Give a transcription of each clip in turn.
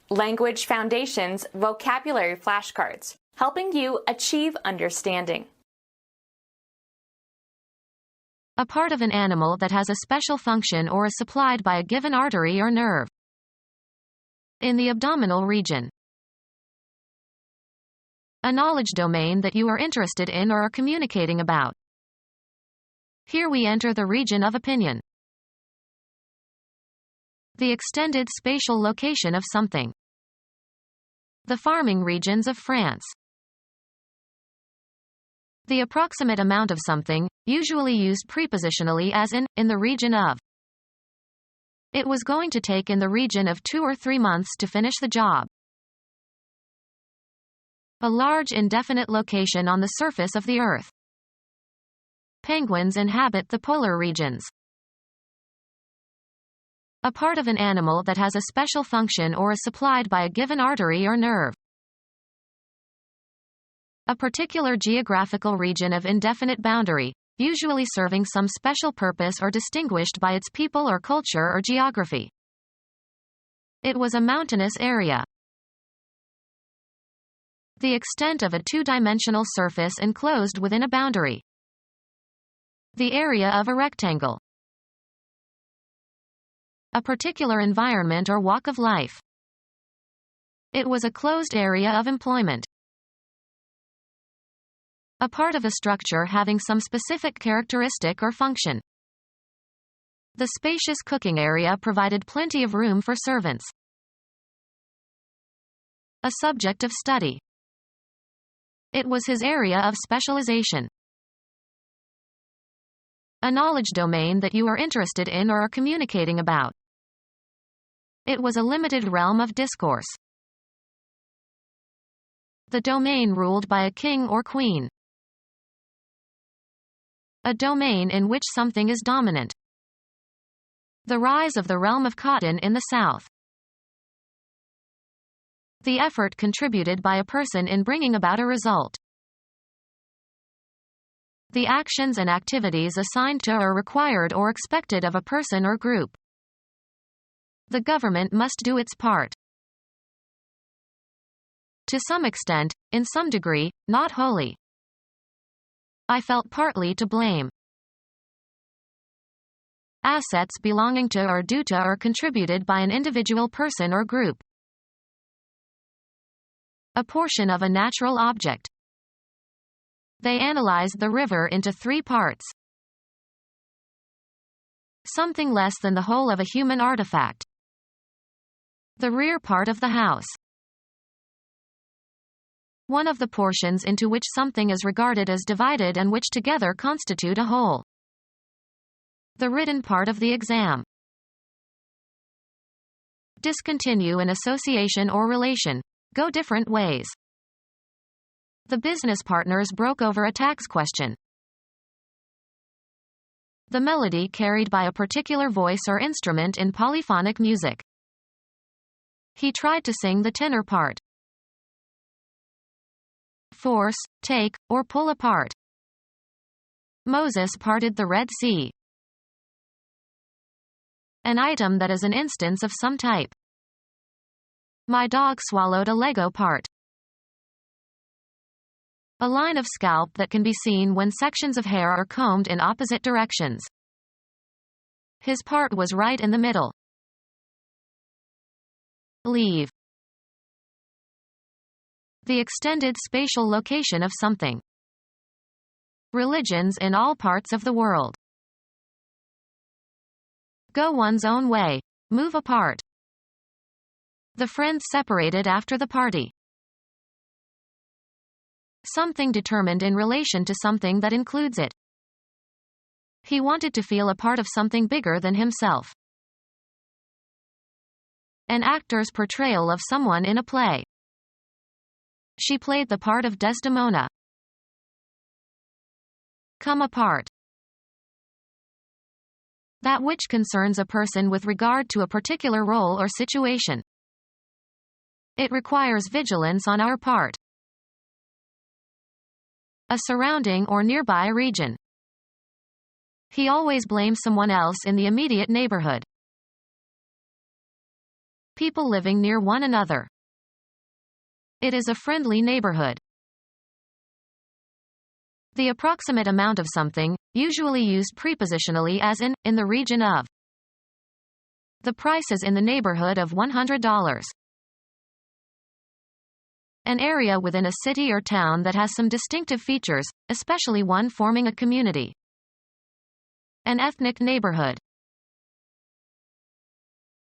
Language Foundations Vocabulary Flashcards, helping you achieve understanding. A part of an animal that has a special function or is supplied by a given artery or nerve. In the abdominal region. A knowledge domain that you are interested in or are communicating about. Here we enter the region of opinion. The extended spatial location of something. The farming regions of France. The approximate amount of something, usually used prepositionally as in the region of. It was going to take in the region of 2 or 3 months to finish the job. A large indefinite location on the surface of the Earth. Penguins inhabit the polar regions. A part of an animal that has a special function or is supplied by a given artery or nerve. A particular geographical region of indefinite boundary, usually serving some special purpose or distinguished by its people or culture or geography. It was a mountainous area. The extent of a two-dimensional surface enclosed within a boundary. The area of a rectangle. A particular environment or walk of life. It was a closed area of employment. A part of a structure having some specific characteristic or function. The spacious cooking area provided plenty of room for servants. A subject of study. It was his area of specialization. A knowledge domain that you are interested in or are communicating about. It was a limited realm of discourse. The domain ruled by a king or queen. A domain in which something is dominant. The rise of the realm of cotton in the South. The effort contributed by a person in bringing about a result. The actions and activities assigned to or required or expected of a person or group. The government must do its part. To some extent, in some degree, not wholly. I felt partly to blame. Assets belonging to or due to or contributed by an individual person or group. A portion of a natural object. They analyzed the river into 3 parts. Something less than the whole of a human artifact. The rear part of the house. One of the portions into which something is regarded as divided and which together constitute a whole. The written part of the exam. Discontinue an association or relation. Go different ways. The business partners broke over a tax question. The melody carried by a particular voice or instrument in polyphonic music. He tried to sing the tenor part. Force, take, or pull apart. Moses parted the Red Sea. An item that is an instance of some type. My dog swallowed a Lego part. A line of scalp that can be seen when sections of hair are combed in opposite directions. His part was right in the middle. Leave. The extended spatial location of something. Religions in all parts of the world. Go one's own way. Move apart. The friends separated after the party. Something determined in relation to something that includes it. He wanted to feel a part of something bigger than himself. An actor's portrayal of someone in a play. She played the part of Desdemona. Come apart. That which concerns a person with regard to a particular role or situation. It requires vigilance on our part. A surrounding or nearby region. He always blames someone else in the immediate neighborhood. People living near one another. It is a friendly neighborhood. The approximate amount of something, usually used prepositionally as in the region of. The price is in the neighborhood of $100. An area within a city or town that has some distinctive features, especially one forming a community. An ethnic neighborhood.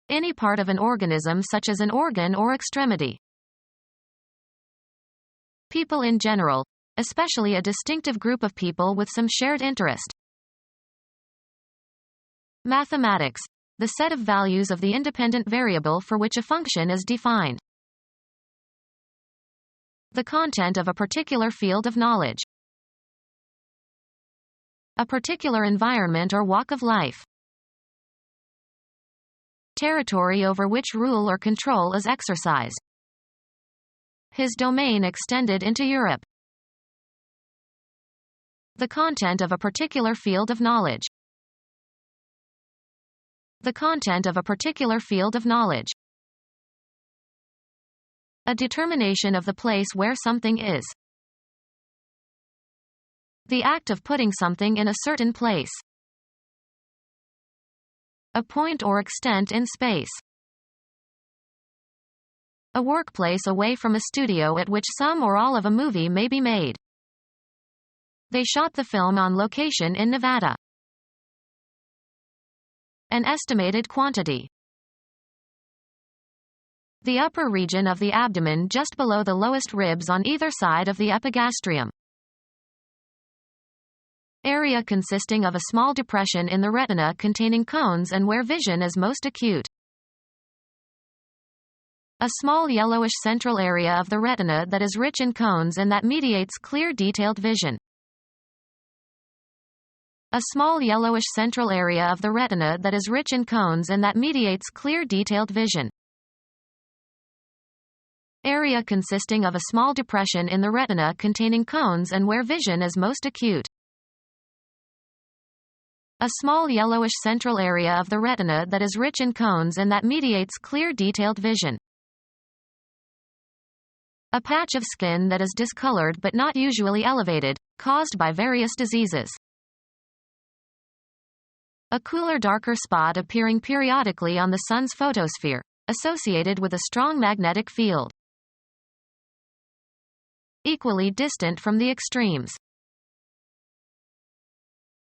Any part of an organism such as an organ or extremity. People in general, especially a distinctive group of people with some shared interest. Mathematics, the set of values of the independent variable for which a function is defined. The content of a particular field of knowledge. A particular environment or walk of life. Territory over which rule or control is exercised. His domain extended into Europe. The content of a particular field of knowledge. The content of a particular field of knowledge. A determination of the place where something is. The act of putting something in a certain place. A point or extent in space. A workplace away from a studio at which some or all of a movie may be made. They shot the film on location in Nevada. An estimated quantity. The upper region of the abdomen just below the lowest ribs on either side of the epigastrium. Area consisting of a small depression in the retina containing cones and where vision is most acute. A small yellowish central area of the retina that is rich in cones and that mediates clear detailed vision. A small yellowish central area of the retina that is rich in cones and that mediates clear detailed vision. Area consisting of a small depression in the retina containing cones and where vision is most acute. A small yellowish central area of the retina that is rich in cones and that mediates clear detailed vision. A patch of skin that is discolored but not usually elevated, caused by various diseases. A cooler darker spot appearing periodically on the sun's photosphere, associated with a strong magnetic field. Equally distant from the extremes.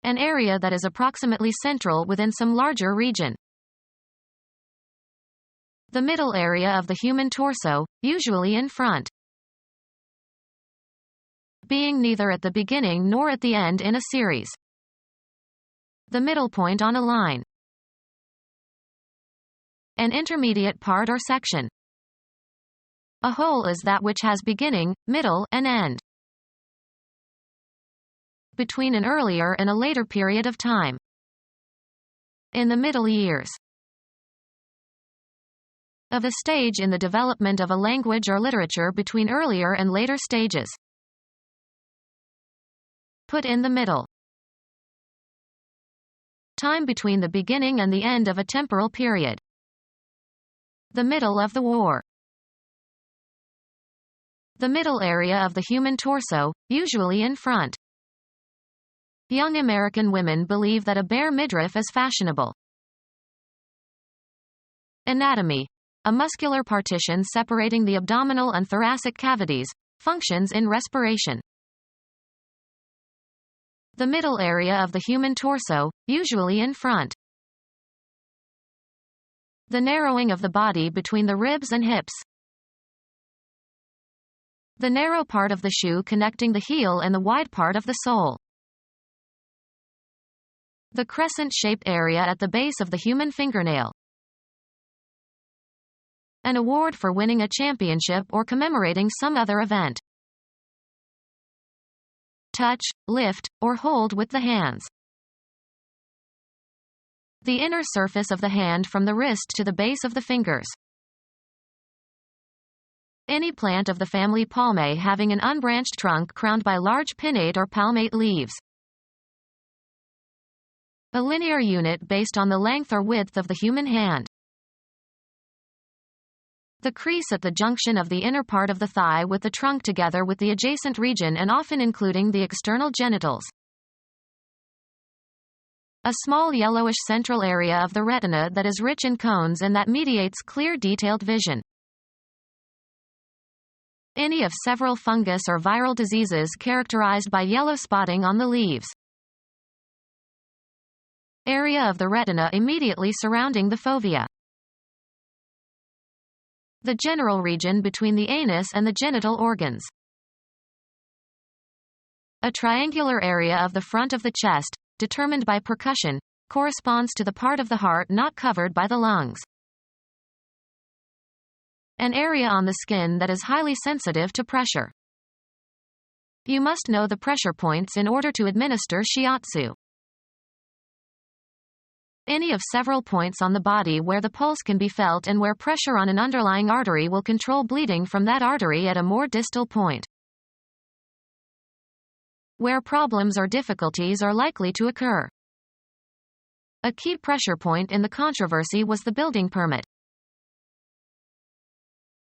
An area that is approximately central within some larger region. The middle area of the human torso, usually in front. Being neither at the beginning nor at the end in a series. The middle point on a line. An intermediate part or section. A whole is that which has beginning, middle, and end. Between an earlier and a later period of time. In the middle years. Of a stage in the development of a language or literature between earlier and later stages. Put in the middle. Time between the beginning and the end of a temporal period. The middle of the war. The middle area of the human torso, usually in front. Young American women believe that a bare midriff is fashionable. Anatomy. A muscular partition separating the abdominal and thoracic cavities, functions in respiration. The middle area of the human torso, usually in front. The narrowing of the body between the ribs and hips. The narrow part of the shoe connecting the heel and the wide part of the sole. The crescent-shaped area at the base of the human fingernail. An award for winning a championship or commemorating some other event. Touch, lift, or hold with the hands. The inner surface of the hand from the wrist to the base of the fingers. Any plant of the family Palmae having an unbranched trunk crowned by large pinnate or palmate leaves. A linear unit based on the length or width of the human hand. The crease at the junction of the inner part of the thigh with the trunk together with the adjacent region and often including the external genitals. A small yellowish central area of the retina that is rich in cones and that mediates clear detailed vision. Any of several fungus or viral diseases characterized by yellow spotting on the leaves. Area of the retina immediately surrounding the fovea. The general region between the anus and the genital organs. A triangular area of the front of the chest, determined by percussion, corresponds to the part of the heart not covered by the lungs. An area on the skin that is highly sensitive to pressure. You must know the pressure points in order to administer shiatsu. Any of several points on the body where the pulse can be felt and where pressure on an underlying artery will control bleeding from that artery at a more distal point. Where problems or difficulties are likely to occur. A key pressure point in the controversy was the building permit.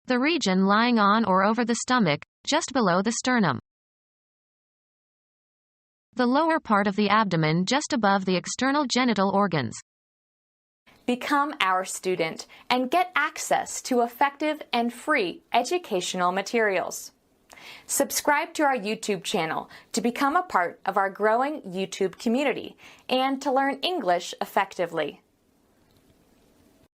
The region lying on or over the stomach, just below the sternum. The lower part of the abdomen just above the external genital organs. Become our student and get access to effective and free educational materials. Subscribe to our YouTube channel to become a part of our growing YouTube community and to learn English effectively.